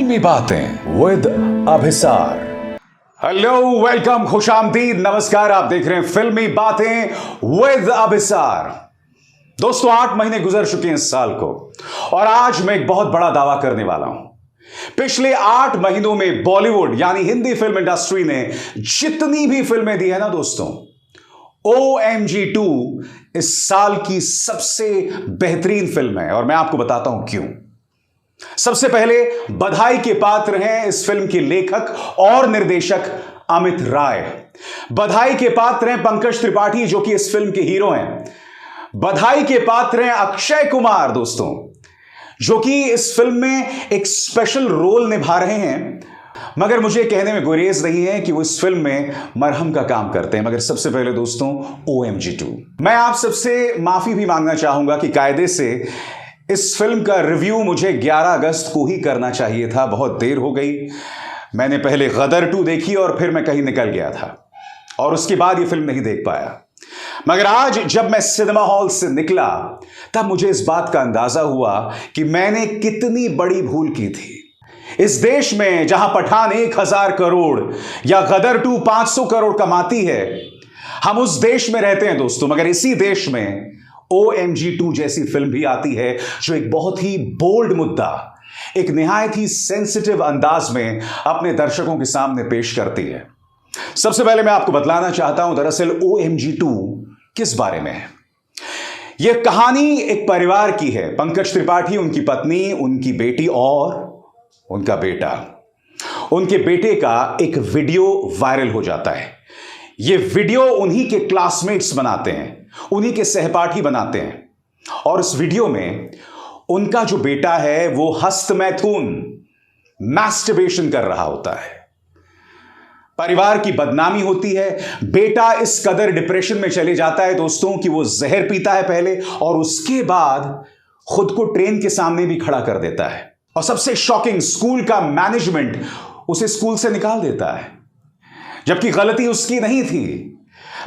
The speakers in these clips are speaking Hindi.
फिल्मी बातें विद अभिसार। हेलो, वेलकम, खुशामदीद, नमस्कार। आप देख रहे हैं फिल्मी बातें विद अभिसार। दोस्तों, 8 महीने गुजर चुके हैं इस साल को और आज मैं एक बहुत बड़ा दावा करने वाला हूं। पिछले 8 महीनों में बॉलीवुड यानी हिंदी फिल्म इंडस्ट्री ने जितनी भी फिल्में दी है ना दोस्तों, OMG 2 इस साल की सबसे बेहतरीन फिल्म है और मैं आपको बताता हूं क्यों। सबसे पहले बधाई के पात्र हैं इस फिल्म के लेखक और निर्देशक अमित राय। बधाई के पात्र हैं पंकज त्रिपाठी जो कि इस फिल्म के हीरो हैं। बधाई के पात्र हैं अक्षय कुमार दोस्तों, जो कि इस फिल्म में एक स्पेशल रोल निभा रहे हैं। मगर मुझे कहने में गुरेज नहीं है कि वो इस फिल्म में मरहम का काम करते हैं। मगर सबसे पहले दोस्तों, OMG 2। मैं आप सबसे माफी भी मांगना चाहूंगा कि कायदे से इस फिल्म का रिव्यू मुझे 11 अगस्त को ही करना चाहिए था। बहुत देर हो गई। मैंने पहले गदर 2 देखी और फिर मैं कहीं निकल गया था और उसके बाद ये फिल्म नहीं देख पाया। मगर आज जब मैं सिनेमा हॉल से निकला तब मुझे इस बात का अंदाजा हुआ कि मैंने कितनी बड़ी भूल की थी। इस देश में जहां पठान 1000 करोड़ या गदर 2 500 करोड़ कमाती है, हम उस देश में रहते हैं दोस्तों। मगर इसी देश में OMG 2 जैसी फिल्म भी आती है जो एक बहुत ही बोल्ड मुद्दा एक निहायत ही सेंसिटिव अंदाज में अपने दर्शकों के सामने पेश करती है। सबसे पहले मैं आपको बतलाना चाहता हूं दरअसल OMG 2 किस बारे में है। यह कहानी एक परिवार की है। पंकज त्रिपाठी, उनकी पत्नी, उनकी बेटी और उनका बेटा। उनके बेटे का एक वीडियो वायरल हो जाता है। यह वीडियो उन्हीं के क्लासमेट्स बनाते हैं, उन्हीं के सहपाठी बनाते हैं और इस वीडियो में उनका जो बेटा है वो हस्तमैथुन, मैस्टरबेशन कर रहा होता है। परिवार की बदनामी होती है। बेटा इस कदर डिप्रेशन में चले जाता है दोस्तों कि वो जहर पीता है पहले और उसके बाद खुद को ट्रेन के सामने भी खड़ा कर देता है। और सबसे शॉकिंग, स्कूल का मैनेजमेंट उसे स्कूल से निकाल देता है, जबकि गलती उसकी नहीं थी।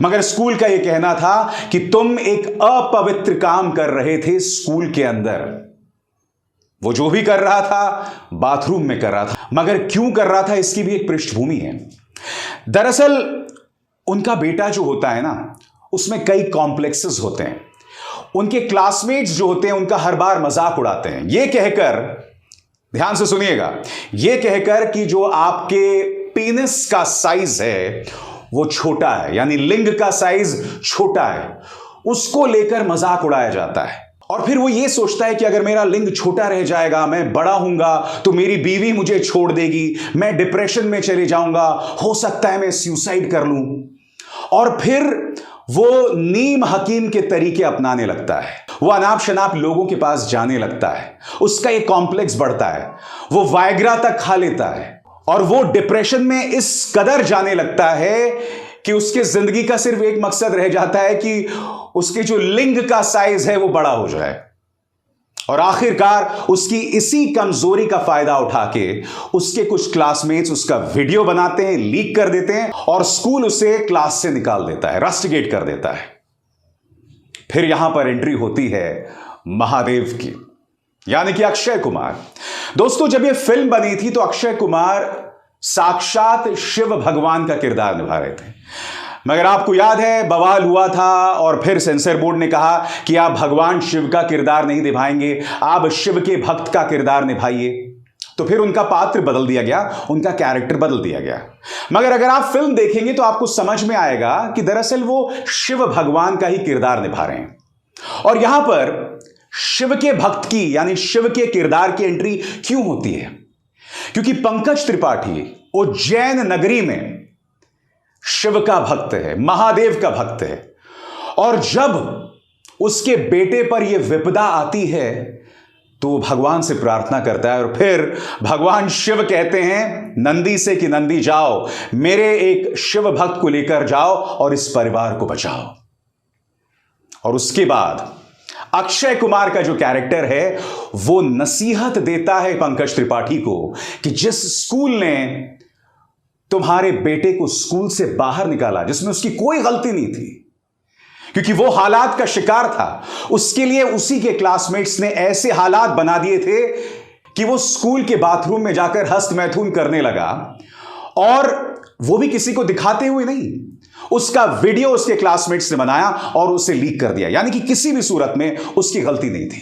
मगर स्कूल का यह कहना था कि तुम एक अपवित्र काम कर रहे थे स्कूल के अंदर। वो जो भी कर रहा था बाथरूम में कर रहा था, मगर क्यों कर रहा था इसकी भी एक पृष्ठभूमि है। दरअसल उनका बेटा जो होता है ना, उसमें कई कॉम्प्लेक्सेस होते हैं। उनके क्लासमेट्स जो होते हैं उनका हर बार मजाक उड़ाते हैं, यह कहकर, ध्यान से सुनिएगा, यह कहकर कि जो आपके पेनिस का साइज है वो छोटा है, यानी लिंग का साइज छोटा है, उसको लेकर मजाक उड़ाया जाता है। और फिर वो ये सोचता है कि अगर मेरा लिंग छोटा रह जाएगा, मैं बड़ा हूंगा तो मेरी बीवी मुझे छोड़ देगी, मैं डिप्रेशन में चले जाऊंगा, हो सकता है मैं सुसाइड कर लूं। और फिर वो नीम हकीम के तरीके अपनाने लगता है। वो अनाप शनाप लोगों के पास जाने लगता है। उसका एक कॉम्प्लेक्स बढ़ता है। वो वायग्रा तक खा लेता है और वो डिप्रेशन में इस कदर जाने लगता है कि उसके जिंदगी का सिर्फ एक मकसद रह जाता है कि उसके जो लिंग का साइज है वो बड़ा हो जाए। और आखिरकार उसकी इसी कमजोरी का फायदा उठा के उसके कुछ क्लासमेट्स उसका वीडियो बनाते हैं, लीक कर देते हैं और स्कूल उसे क्लास से निकाल देता है, रस्टिकेट कर देता है। फिर यहां पर एंट्री होती है महादेव की, यानी कि अक्षय कुमार। दोस्तों, जब यह फिल्म बनी थी तो अक्षय कुमार साक्षात शिव भगवान का किरदार निभा रहे थे। मगर आपको याद है बवाल हुआ था और फिर सेंसर बोर्ड ने कहा कि आप भगवान शिव का किरदार नहीं निभाएंगे, आप शिव के भक्त का किरदार निभाइए। तो फिर उनका पात्र बदल दिया गया, उनका कैरेक्टर बदल दिया गया। मगर अगर आप फिल्म देखेंगे तो आपको समझ में आएगा कि दरअसल वो शिव भगवान का ही किरदार निभा रहे हैं। और यहां पर शिव के भक्त की यानी शिव के किरदार की एंट्री क्यों होती है? क्योंकि पंकज त्रिपाठी उज्जैन नगरी में शिव का भक्त है, महादेव का भक्त है। और जब उसके बेटे पर यह विपदा आती है तो वो भगवान से प्रार्थना करता है और फिर भगवान शिव कहते हैं नंदी से कि नंदी जाओ, मेरे एक शिव भक्त को लेकर जाओ और इस परिवार को बचाओ। और उसके बाद अक्षय कुमार का जो कैरेक्टर है वो नसीहत देता है पंकज त्रिपाठी को कि जिस स्कूल ने तुम्हारे बेटे को स्कूल से बाहर निकाला, जिसमें उसकी कोई गलती नहीं थी, क्योंकि वो हालात का शिकार था, उसके लिए उसी के क्लासमेट्स ने ऐसे हालात बना दिए थे कि वो स्कूल के बाथरूम में जाकर हस्त मैथुन करने लगा, और वो भी किसी को दिखाते हुए नहीं, उसका वीडियो उसके क्लासमेट्स ने बनाया और उसे लीक कर दिया, यानी कि किसी भी सूरत में उसकी गलती नहीं थी।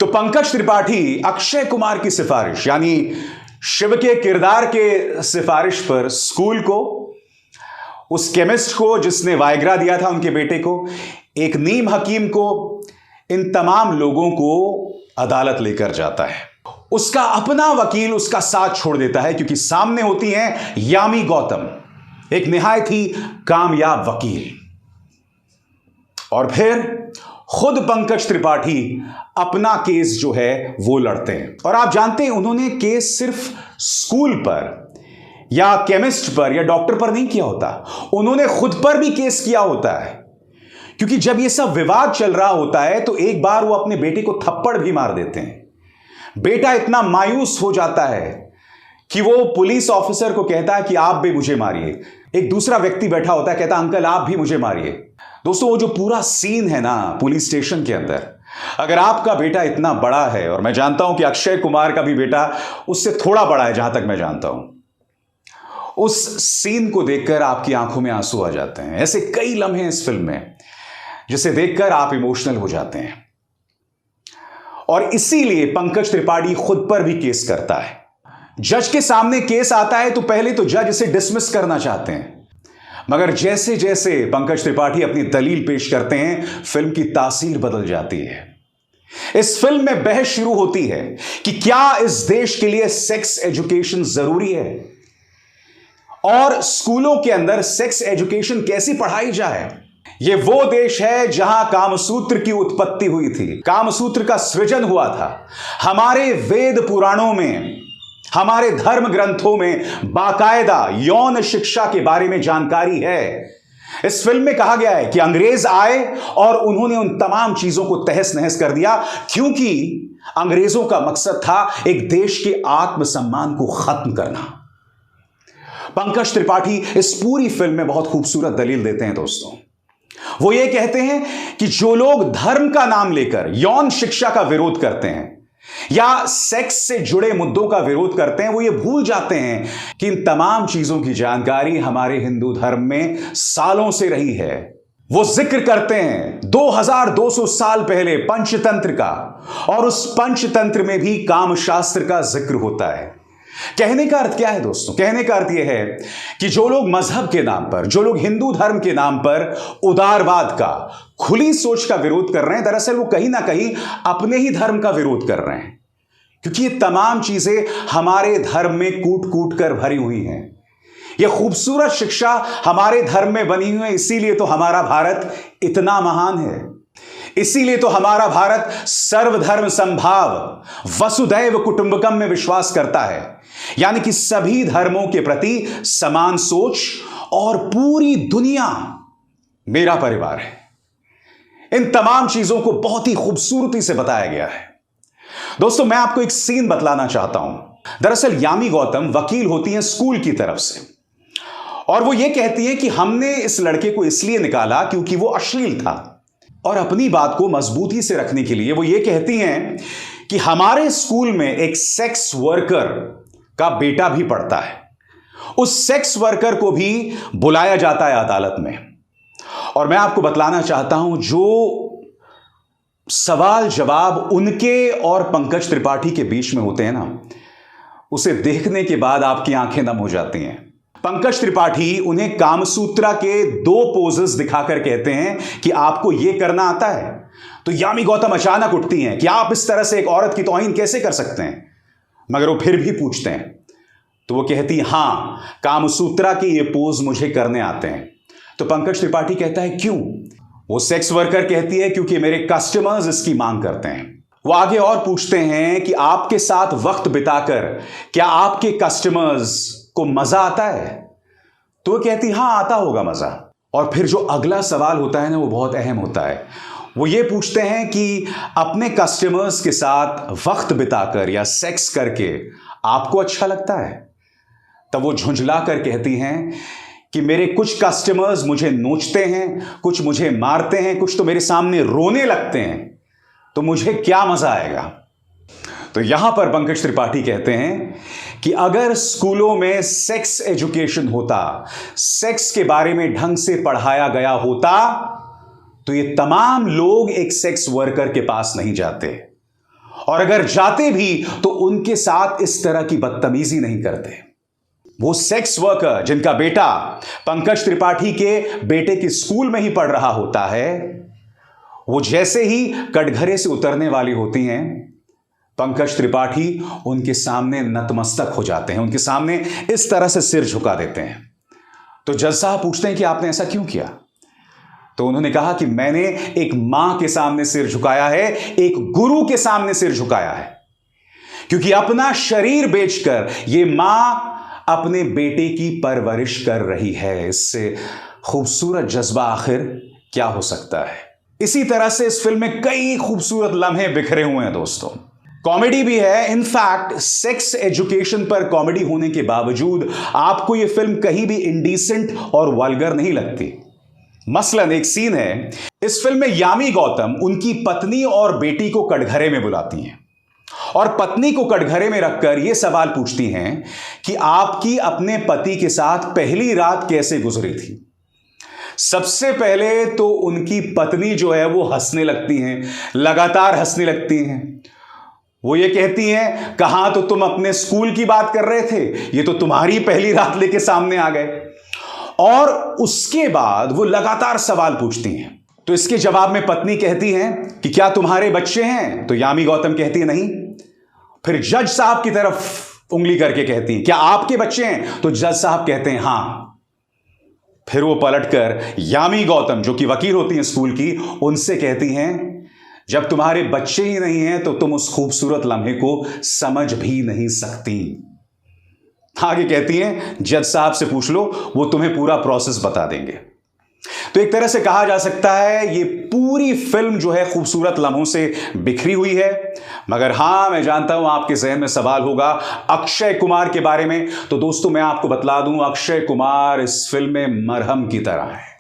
तो पंकज त्रिपाठी अक्षय कुमार की सिफारिश, यानी शिव के किरदार के सिफारिश पर स्कूल को, उस केमिस्ट को जिसने वायग्रा दिया था उनके बेटे को, एक नीम हकीम को, इन तमाम लोगों को अदालत लेकर जाता है। उसका अपना वकील उसका साथ छोड़ देता है, क्योंकि सामने होती है यामी गौतम, एक निहायत ही कामयाब वकील। और फिर खुद पंकज त्रिपाठी अपना केस जो है वो लड़ते हैं। और आप जानते हैं उन्होंने केस सिर्फ स्कूल पर या केमिस्ट पर या डॉक्टर पर नहीं किया होता, उन्होंने खुद पर भी केस किया होता है। क्योंकि जब ये सब विवाद चल रहा होता है तो एक बार वो अपने बेटे को थप्पड़ भी मार देते हैं। बेटा इतना मायूस हो जाता है कि वो पुलिस ऑफिसर को कहता है कि आप भी मुझे मारिए। एक दूसरा व्यक्ति बैठा होता है, कहता अंकल आप भी मुझे मारिए। दोस्तों, वो जो पूरा सीन है ना पुलिस स्टेशन के अंदर, अगर आपका बेटा इतना बड़ा है, और मैं जानता हूं कि अक्षय कुमार का भी बेटा उससे थोड़ा बड़ा है जहां तक मैं जानता हूं, उस सीन को देखकर आपकी आंखों में आंसू आ जाते हैं। ऐसे कई लम्हे इस फिल्म में जिसे देखकर आप इमोशनल हो जाते हैं। और इसीलिए पंकज त्रिपाठी खुद पर भी केस करता है। जज के सामने केस आता है तो पहले तो जज इसे डिसमिस करना चाहते हैं, मगर जैसे जैसे पंकज त्रिपाठी अपनी दलील पेश करते हैं, फिल्म की तासीर बदल जाती है। इस फिल्म में बहस शुरू होती है कि क्या इस देश के लिए सेक्स एजुकेशन जरूरी है, और स्कूलों के अंदर सेक्स एजुकेशन कैसी पढ़ाई जाए। यह वो देश है जहां कामसूत्र की उत्पत्ति हुई थी, कामसूत्र का सृजन हुआ था। हमारे वेद पुराणों में, हमारे धर्म ग्रंथों में बाकायदा यौन शिक्षा के बारे में जानकारी है। इस फिल्म में कहा गया है कि अंग्रेज आए और उन्होंने उन तमाम चीजों को तहस नहस कर दिया, क्योंकि अंग्रेजों का मकसद था एक देश के आत्मसम्मान को खत्म करना। पंकज त्रिपाठी इस पूरी फिल्म में बहुत खूबसूरत दलील देते हैं दोस्तों। वो ये कहते हैं कि जो लोग धर्म का नाम लेकर यौन शिक्षा का विरोध करते हैं या सेक्स से जुड़े मुद्दों का विरोध करते हैं, वो ये भूल जाते हैं कि इन तमाम चीजों की जानकारी हमारे हिंदू धर्म में सालों से रही है। वो जिक्र करते हैं 2200 साल पहले पंचतंत्र का, और उस पंचतंत्र में भी कामशास्त्र का जिक्र होता है। कहने का अर्थ क्या है दोस्तों? कहने का अर्थ यह है कि जो लोग मजहब के नाम पर, जो लोग हिंदू धर्म के नाम पर उदारवाद का, खुली सोच का विरोध कर रहे हैं, दरअसल वो कहीं ना कहीं अपने ही धर्म का विरोध कर रहे हैं, क्योंकि ये तमाम चीजें हमारे धर्म में कूट कूट कर भरी हुई हैं। यह खूबसूरत शिक्षा हमारे धर्म में बनी हुई है, इसीलिए तो हमारा भारत इतना महान है। इसीलिए तो हमारा भारत सर्वधर्म संभाव वसुदैव कुटुंबकम में विश्वास करता है, यानी कि सभी धर्मों के प्रति समान सोच, और पूरी दुनिया मेरा परिवार है। इन तमाम चीजों को बहुत ही खूबसूरती से बताया गया है। दोस्तों, मैं आपको एक सीन बतलाना चाहता हूं। दरअसल यामी गौतम वकील होती हैं स्कूल की तरफ से, और वो ये कहती हैं कि हमने इस लड़के को इसलिए निकाला क्योंकि वो अश्लील था। और अपनी बात को मजबूती से रखने के लिए वो ये कहती हैं कि हमारे स्कूल में एक सेक्स वर्कर का बेटा भी पढ़ता है। उस सेक्स वर्कर को भी बुलाया जाता है अदालत में। और मैं आपको बतलाना चाहता हूं, जो सवाल जवाब उनके और पंकज त्रिपाठी के बीच में होते हैं ना, उसे देखने के बाद आपकी आंखें नम हो जाती हैं। पंकज त्रिपाठी उन्हें कामसूत्रा के 2 पोजेस दिखाकर कहते हैं कि आपको यह करना आता है। तो यामी गौतम अचानक उठती हैं कि आप इस तरह से एक औरत की तौहीन कैसे कर सकते हैं, मगर वो फिर भी पूछते हैं। तो वो कहती है, हां, कामसूत्रा के ये पोज मुझे करने आते हैं। तो पंकज त्रिपाठी कहता है, क्यों? वो सेक्स वर्कर कहती है, क्योंकि मेरे कस्टमर्स इसकी मांग करते हैं। वो आगे और पूछते हैं कि आपके साथ वक्त बिताकर क्या आपके कस्टमर्स को मजा आता है? तो वो कहती, हां, आता होगा मजा। और फिर जो अगला सवाल होता है ना, वो बहुत अहम होता है। वो ये पूछते हैं कि अपने कस्टमर्स के साथ वक्त बिताकर या सेक्स करके आपको अच्छा लगता है? तब वो झुंझला कर कहती हैं कि मेरे कुछ कस्टमर्स मुझे नोचते हैं, कुछ मुझे मारते हैं, कुछ तो मेरे सामने रोने लगते हैं, तो मुझे क्या मजा आएगा? तो यहां पर पंकज त्रिपाठी कहते हैं कि अगर स्कूलों में सेक्स एजुकेशन होता, सेक्स के बारे में ढंग से पढ़ाया गया होता, तो ये तमाम लोग एक सेक्स वर्कर के पास नहीं जाते, और अगर जाते भी तो उनके साथ इस तरह की बदतमीजी नहीं करते। वो सेक्स वर्कर जिनका बेटा पंकज त्रिपाठी के बेटे के स्कूल में ही पढ़ रहा होता है, वो जैसे ही कटघरे से उतरने वाली होती हैं, पंकज त्रिपाठी उनके सामने नतमस्तक हो जाते हैं, उनके सामने इस तरह से सिर झुका देते हैं। तो जज साहब पूछते हैं कि आपने ऐसा क्यों किया? तो उन्होंने कहा कि मैंने एक मां के सामने सिर झुकाया है, एक गुरु के सामने सिर झुकाया है, क्योंकि अपना शरीर बेचकर यह मां अपने बेटे की परवरिश कर रही है। इससे खूबसूरत जज्बा आखिर क्या हो सकता है। इसी तरह से इस फिल्म में कई खूबसूरत लम्हे बिखरे हुए हैं दोस्तों। कॉमेडी भी है। इनफैक्ट सेक्स एजुकेशन पर कॉमेडी होने के बावजूद आपको यह फिल्म कहीं भी इंडिसेंट और वल्गर नहीं लगती। मसलन एक सीन है इस फिल्म में, यामी गौतम उनकी पत्नी और बेटी को कटघरे में बुलाती हैं और पत्नी को कटघरे में रखकर यह सवाल पूछती हैं कि आपकी अपने पति के साथ पहली रात कैसे गुजरी थी। सबसे पहले तो उनकी पत्नी जो है वो हंसने लगती हैं, लगातार हंसने लगती हैं। वो ये कहती हैं, कहां तो तुम अपने स्कूल की बात कर रहे थे, ये तो तुम्हारी पहली रात लेके सामने आ गए। और उसके बाद वो लगातार सवाल पूछती हैं। तो इसके जवाब में पत्नी कहती है कि क्या तुम्हारे बच्चे हैं? तो यामी गौतम कहती है नहीं। फिर जज साहब की तरफ उंगली करके कहती है, क्या आपके बच्चे हैं? तो जज साहब कहते हैं हां। फिर वो पलटकर यामी गौतम जो कि वकील होती हैं स्कूल की, उनसे कहती हैं, जब तुम्हारे बच्चे ही नहीं हैं तो तुम उस खूबसूरत लम्हे को समझ भी नहीं सकती। आगे कहती हैं, जज साहब से पूछ लो, वो तुम्हें पूरा प्रोसेस बता देंगे। तो एक तरह से कहा जा सकता है ये पूरी फिल्म जो है खूबसूरत लम्हों से बिखरी हुई है। मगर हां, मैं जानता हूं आपके जहन में सवाल होगा अक्षय कुमार के बारे में। तो दोस्तों मैं आपको बतला दूं, अक्षय कुमार इस फिल्म में मरहम की तरह है।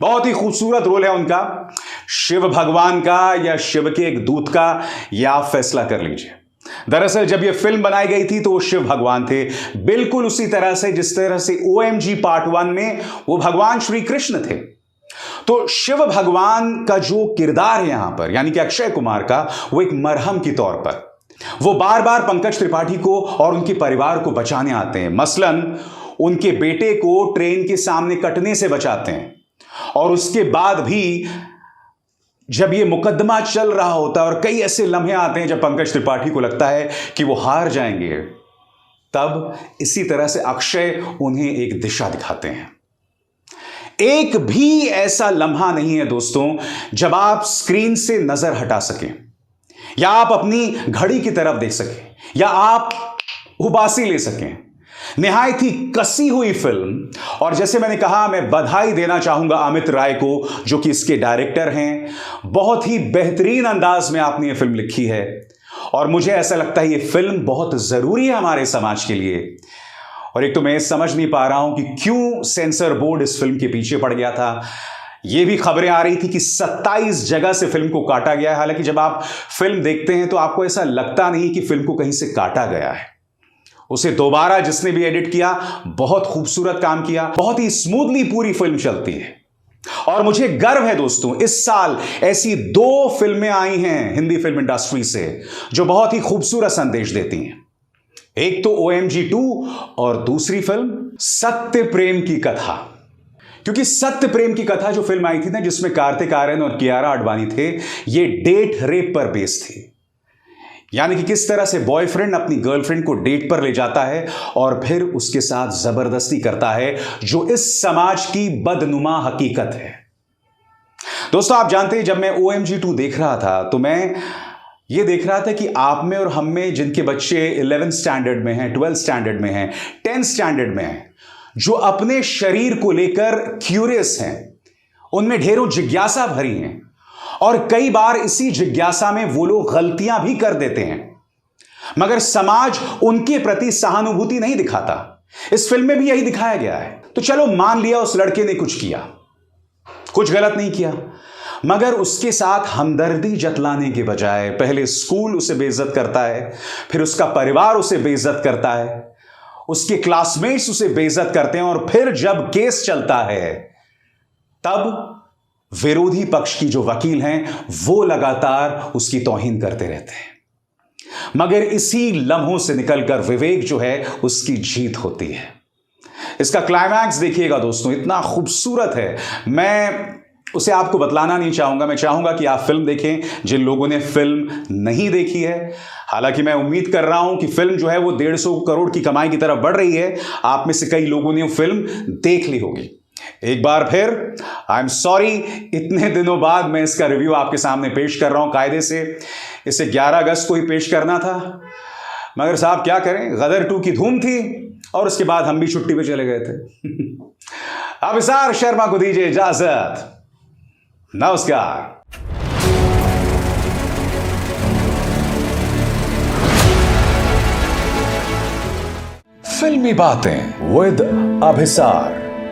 बहुत ही खूबसूरत रोल है उनका, शिव भगवान का या शिव के एक दूत का, यह आप फैसला कर लीजिए। दरअसल जब यह फिल्म बनाई गई थी तो वो शिव भगवान थे, बिल्कुल उसी तरह से जिस तरह से OMG पार्ट 1 में वो भगवान श्री कृष्ण थे। तो शिव भगवान का जो किरदार है यहां पर, यानी कि अक्षय कुमार का, वो एक मरहम के तौर पर वो बार बार पंकज त्रिपाठी को और उनके परिवार को बचाने आते हैं। मसलन उनके बेटे को ट्रेन के सामने कटने से बचाते हैं, और उसके बाद भी जब ये मुकदमा चल रहा होता है और कई ऐसे लम्हे आते हैं जब पंकज त्रिपाठी को लगता है कि वो हार जाएंगे, तब इसी तरह से अक्षय उन्हें एक दिशा दिखाते हैं। एक भी ऐसा लम्हा नहीं है दोस्तों जब आप स्क्रीन से नजर हटा सकें, या आप अपनी घड़ी की तरफ देख सकें, या आप उबासी ले सकें। निहायत ही कसी हुई फिल्म, और जैसे मैंने कहा, मैं बधाई देना चाहूंगा अमित राय को जो कि इसके डायरेक्टर हैं। बहुत ही बेहतरीन अंदाज में आपने ये फिल्म लिखी है, और मुझे ऐसा लगता है ये फिल्म बहुत जरूरी है हमारे समाज के लिए। और एक तो मैं समझ नहीं पा रहा हूं कि क्यों सेंसर बोर्ड इस फिल्म के पीछे पड़ गया था। ये भी खबरें आ रही थी कि 27 जगह से फिल्म को काटा गया है। हालांकि जब आप फिल्म देखते हैं तो आपको ऐसा लगता नहीं कि फिल्म को कहीं से काटा गया है। उसे दोबारा जिसने भी एडिट किया, बहुत खूबसूरत काम किया, बहुत ही स्मूथली पूरी फिल्म चलती है। और मुझे गर्व है दोस्तों, इस साल ऐसी 2 फिल्में आई हैं हिंदी फिल्म इंडस्ट्री से जो बहुत ही खूबसूरत संदेश देती हैं। एक तो OMG 2 और दूसरी फिल्म सत्य प्रेम की कथा। क्योंकि सत्य प्रेम की कथा जो फिल्म आई थी ना, जिसमें कार्तिक आर्यन और कियारा आडवाणी थे, ये डेट रेप पर बेस्ड थी। यानी कि किस तरह से बॉयफ्रेंड अपनी गर्लफ्रेंड को डेट पर ले जाता है और फिर उसके साथ जबरदस्ती करता है, जो इस समाज की बदनुमा हकीकत है। दोस्तों आप जानते हैं, जब मैं OMG 2 देख रहा था तो मैं ये देख रहा था कि आप में और हम में जिनके बच्चे 11th स्टैंडर्ड में हैं, 12th स्टैंडर्ड में हैं, 10th स्टैंडर्ड में हैं, जो अपने शरीर को लेकर क्यूरियस हैं, उनमें ढेरों जिज्ञासा भरी हैं, और कई बार इसी जिज्ञासा में वो लोग गलतियां भी कर देते हैं, मगर समाज उनके प्रति सहानुभूति नहीं दिखाता। इस फिल्म में भी यही दिखाया गया है। तो चलो मान लिया उस लड़के ने कुछ किया, कुछ गलत नहीं किया, मगर उसके साथ हमदर्दी जतलाने के बजाय पहले स्कूल उसे बेइज्जत करता है, फिर उसका परिवार उसे बेइज्जत करता है, उसके क्लासमेट्स उसे बेइज्जत करते हैं, और फिर जब केस चलता है तब विरोधी पक्ष की जो वकील हैं वो लगातार उसकी तौहीन करते रहते हैं। मगर इसी लम्हों से निकलकर विवेक जो है उसकी जीत होती है। इसका क्लाइमैक्स देखिएगा दोस्तों, इतना खूबसूरत है, मैं उसे आपको बतलाना नहीं चाहूंगा। मैं चाहूंगा कि आप फिल्म देखें जिन लोगों ने फिल्म नहीं देखी है। हालांकि मैं उम्मीद कर रहा हूं कि फिल्म जो है वो 150 करोड़ की कमाई की तरफ बढ़ रही है। आप में से कई लोगों ने फिल्म देख ली होगी। एक बार फिर आई एम सॉरी, इतने दिनों बाद मैं इसका रिव्यू आपके सामने पेश कर रहा हूं। कायदे से इसे 11 अगस्त को ही पेश करना था, मगर साहब क्या करें, गदर 2 की धूम थी और उसके बाद हम भी छुट्टी पे चले गए थे। अभिसार शर्मा को दीजिए इजाजत। नमस्कार। फिल्मी बातें विद अभिसार।